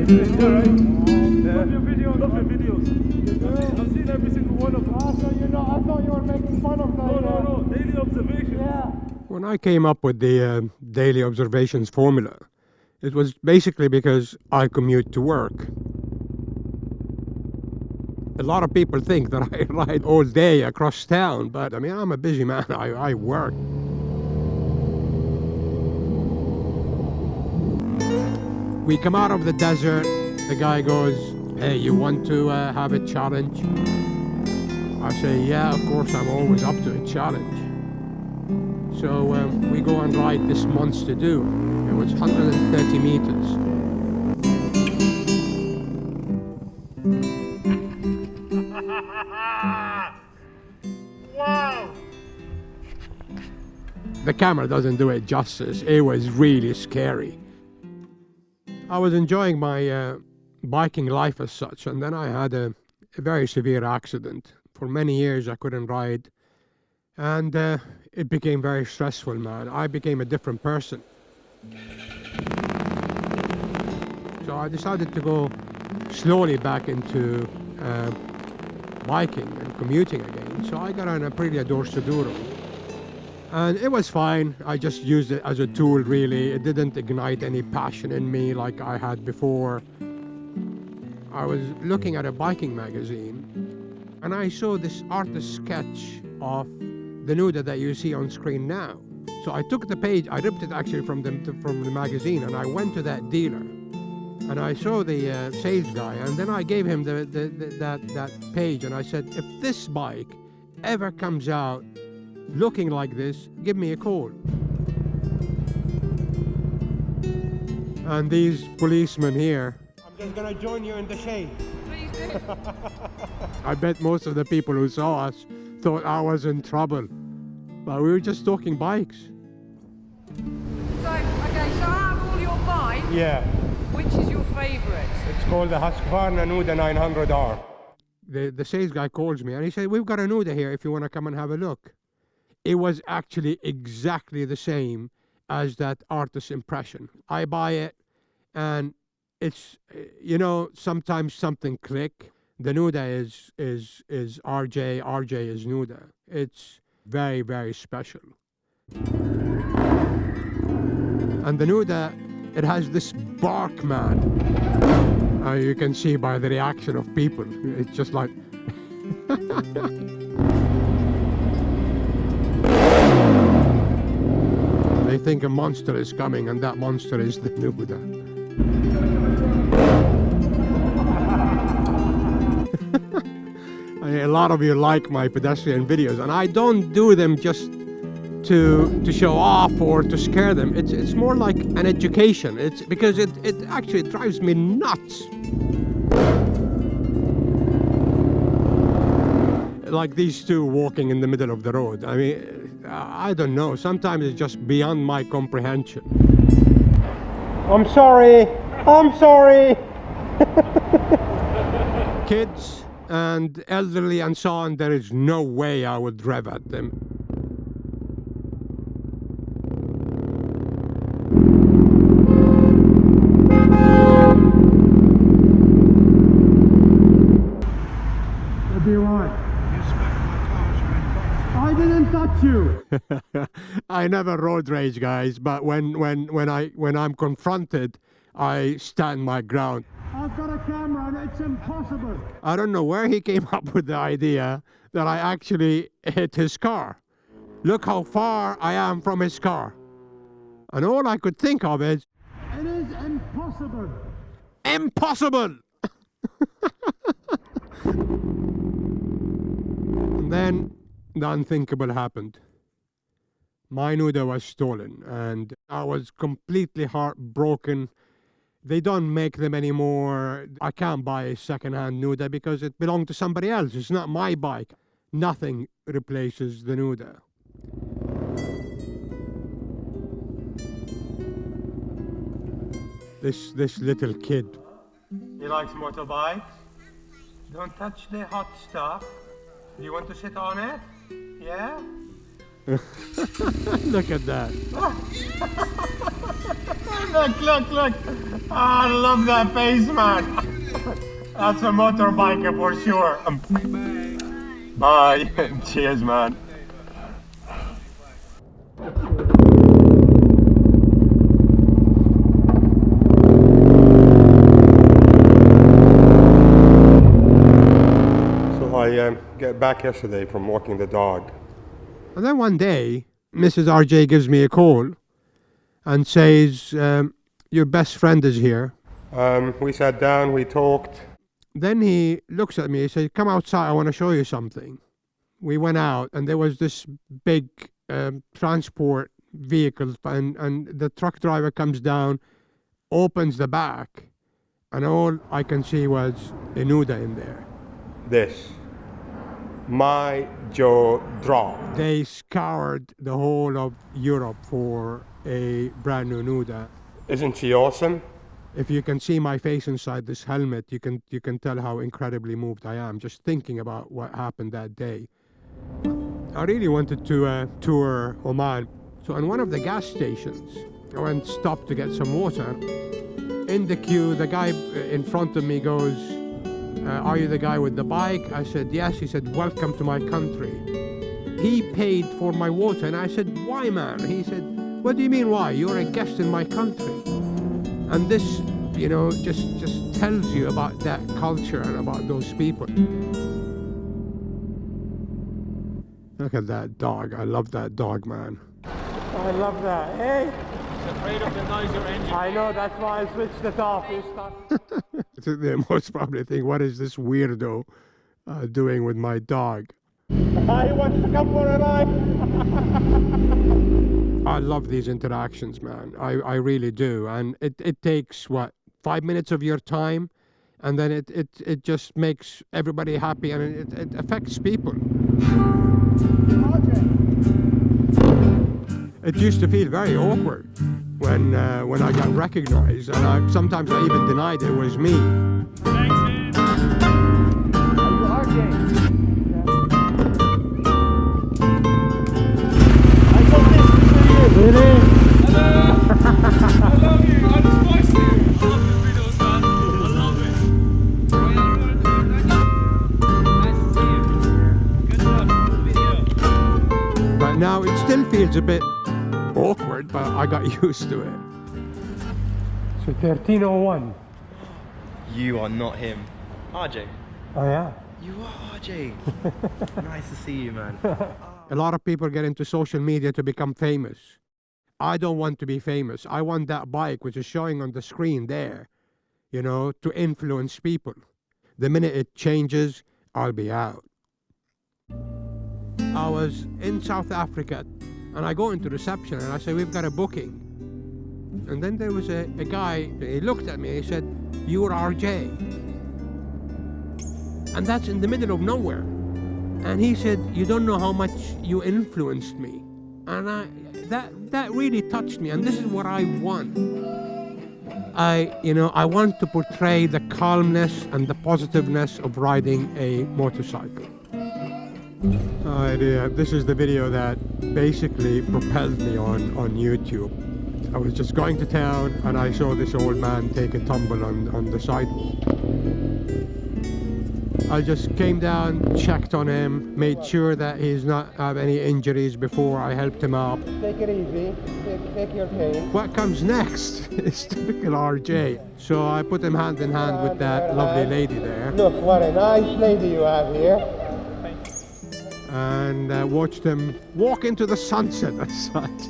Yeah, right? Love your videos. Love your videos. I've seen every single one of them. I thought you were making fun of that. No. Daily observations. Yeah. When I came up with the daily observations formula, it was basically because I commute to work. A lot of people think that I ride all day across town, but I mean, I'm a busy man. I work. We come out of the desert. The guy goes, "Hey, you want to have a challenge?" I say, "Yeah, of course, I'm always up to a challenge." So we go and ride this monster do. It was 130 meters. Wow! The camera doesn't do it justice. It was really scary. I was enjoying my biking life as such, and then I had a very severe accident. For many years I couldn't ride, and it became very stressful, man. I became a different person. So I decided to go slowly back into biking and commuting again. So I got on a Aprilia Dorsoduro. And it was fine. I just used it as a tool, really. It didn't ignite any passion in me like I had before. I was looking at a biking magazine, and I saw this artist sketch of the Nuda that you see on screen now. So I took the page, I ripped it actually from the magazine, and I went to that dealer. And I saw the sales guy, and then I gave him that page, and I said, "If this bike ever comes out looking like this, give me a call." And these policemen here, I'm just gonna join you in the shade. Please do. I bet most of the people who saw us thought I was in trouble, but we were just talking bikes. So, okay, so out of all your bikes, Yeah, which is your favourite? it's called the Husqvarna Nuda 900R. The sales guy calls me and he said, "We've got a Nuda here if you want to come and have a look." It was actually exactly the same as that artist's impression. I buy it, and it's, sometimes something click. The Nuda is RJ is Nuda. It's very, very special. And the Nuda, it has this bark, man. You can see by the reaction of people. It's just like... They think a monster is coming, and that monster is the Nuda. A lot of you like my pedestrian videos, and I don't do them just to show off or to scare them. It's more like an education. It's because it actually drives me nuts. Like these two walking in the middle of the road. I mean, I don't know. Sometimes it's just beyond my comprehension. I'm sorry. Kids and elderly and so on, there is no way I would rev at them. You'll be right. I didn't touch you. I never road rage, guys, but when I'm confronted, I stand my ground. I've got a camera and it's impossible. I don't know where he came up with the idea that I actually hit his car. Look how far I am from his car. And all I could think of is, it is impossible. Impossible! And then the unthinkable happened. My Nuda was stolen, and I was completely heartbroken. They don't make them anymore. I can't buy a second-hand Nuda because it belonged to somebody else. It's not my bike. Nothing replaces the Nuda. This little kid. He likes motorbikes. Don't touch the hot stuff. Do you want to sit on it? Yeah? Look at that. Look. I love that face, man. That's a motorbiker for sure. Bye. Cheers, man. So I get back yesterday from walking the dog. And then one day, Mrs. RJ gives me a call and says, your best friend is here. We sat down, we talked. Then he looks at me, he said, come outside, I want to show you something. We went out and there was this big transport vehicle, and the truck driver comes down, opens the back, and all I can see was a nuda in there. This. My jaw dropped. They scoured the whole of Europe for a brand new nuda. Isn't she awesome? If you can see my face inside this helmet, you can tell how incredibly moved I am just thinking about what happened that day. I really wanted to tour Oman. So in one of the gas stations, I went and stopped to get some water. In the queue, the guy in front of me goes, are you the guy with the bike? I said, yes. He said, welcome to my country. He paid for my water, and I said, why, man? He said, what do you mean, why? You're a guest in my country. And this, you know, just tells you about that culture and about those people. Look at that dog. I love that dog, man. I love that. Hey! He's afraid of the noise your engine. I know, that's why I switched it off. The most probably think, what is this weirdo doing with my dog? I want to come for a ride. I love these interactions, man. I really do. And it takes, what, 5 minutes of your time? And then it just makes everybody happy, and it affects people. It used to feel very awkward when I got recognized, and sometimes I even denied it was me. Thanks, Really? Hello! I love you! I just watched you! I love your videos, man! I love it! Nice to see you. Good stuff, good video. But now it still feels a bit awkward, but I got used to it. So 1301. You are not him. RJ. Oh yeah? You are RJ. Nice to see you, man. A lot of people get into social media to become famous. I don't want to be famous. I want that bike, which is showing on the screen there, you know, to influence people. The minute it changes, I'll be out. I was in South Africa, and I go into reception and I say, we've got a booking. And then there was a guy, he looked at me, he said, you're RJ. And that's in the middle of nowhere. And he said, you don't know how much you influenced me. And that really touched me, and this is what I want. I want to portray the calmness and the positiveness of riding a motorcycle. This is the video that basically propelled me on YouTube. I was just going to town and I saw this old man take a tumble on the sidewalk. I just came down, checked on him, made sure that he's not have any injuries before I helped him up. Take it easy. Take your pain. What comes next is typical RJ. So I put him hand in hand with that lovely lady there. Look, what a nice lady you have here. And watched him walk into the sunset as such.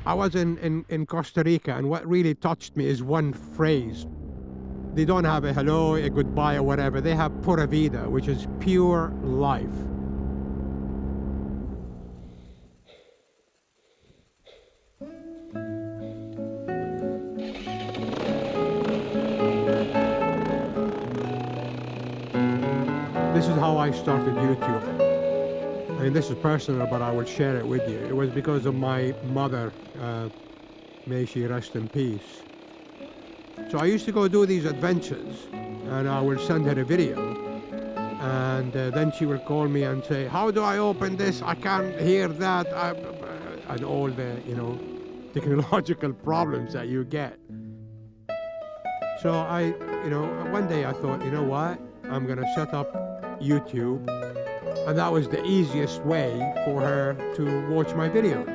I was in Costa Rica, and what really touched me is one phrase. They don't have a hello, a goodbye, or whatever. They have pura vida, which is pure life. This is how I started YouTube. I mean, this is personal, but I will share it with you. It was because of my mother May she rest in peace. So I used to go do these adventures, and I will send her a video, and then she will call me and say, how do I open this? I can't hear that. And all the, you know, technological problems that you get. So one day I thought, you know what? I'm gonna set up YouTube, and that was the easiest way for her to watch my videos.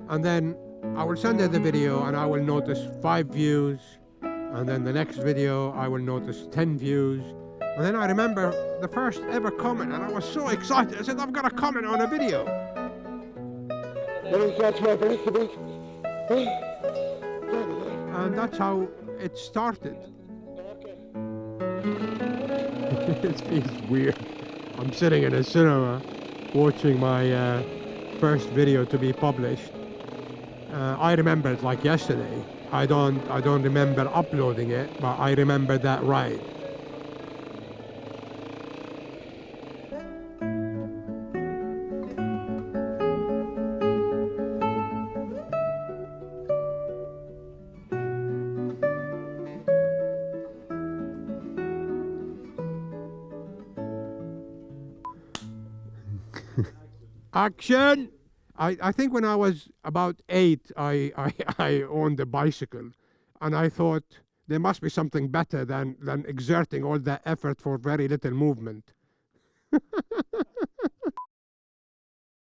And then I will send her the video, and I will notice 5 views, and then the next video I will notice 10 views. And then I remember the first ever comment, and I was so excited. I said, I've got a comment on a video. And that's how it started. It feels weird. I'm sitting in a cinema watching my first video to be published. I remember it like yesterday. I don't remember uploading it, but I remember that ride. Action! I think when I was about 8, I owned a bicycle, and I thought there must be something better than exerting all that effort for very little movement.